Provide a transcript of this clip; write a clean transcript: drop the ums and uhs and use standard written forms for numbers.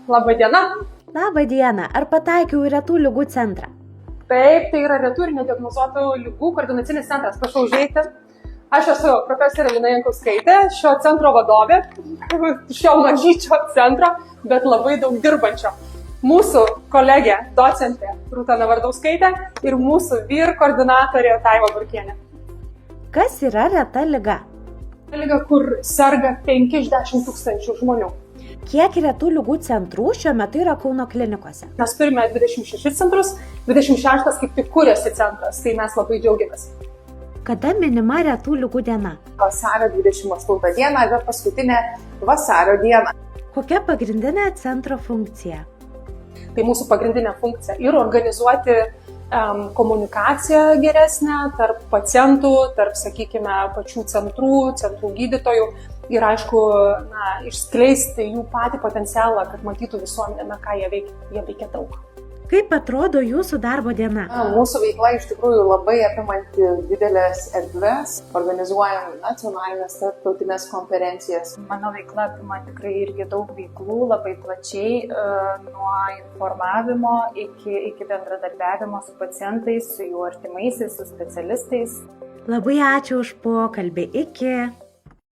Labą dieną. Labą dieną. Ar pataikiau į retų lygų centrą? Taip, tai yra retų ir nediagnozuotų lygų koordinacinis centras. Prašau užeiti. Aš esu profesorė Lina Jankauskaitė, šio centro vadovė, šio mažyčio centro, bet labai daug dirbančio. Mūsų kolegė, docentė Rūta Navardauskaitė ir mūsų vyr koordinatorė Daiva Burkienė. Kas yra reta liga? Liga, kur serga 5 iš 10 tūkstančių žmonių. Kiek retų lygų centrų šiuo metu yra Kauno klinikose? Mes turime 26 centrus, 26 kaip tik kūrėsi centras, tai mes labai džiaugiamės. Kada minima retų lygų diena? Vasario 28 dieną arba paskutinę vasario dieną. Kokia pagrindinė centro funkcija? Tai mūsų pagrindinė funkcija ir organizuoti komunikaciją geresnę tarp pacientų, tarp, sakykime, pačių centrų gydytojų ir, aišku, išskleisti jų patį potencialą, kad matytų visuomenė, ką jie veikia. Jie veikia daug. Kaip atrodo jūsų darbo diena? Mūsų veikla iš tikrųjų labai apimanti didelės erdves, organizuojam nacionalinės tarptautinės konferencijas. Mano veikla apima tikrai irgi daug veiklų, labai plačiai, nuo informavimo iki bendradarbiavimo su pacientais, su jų artimaisiais, su specialistais. Labai ačiū už pokalbį. Iki.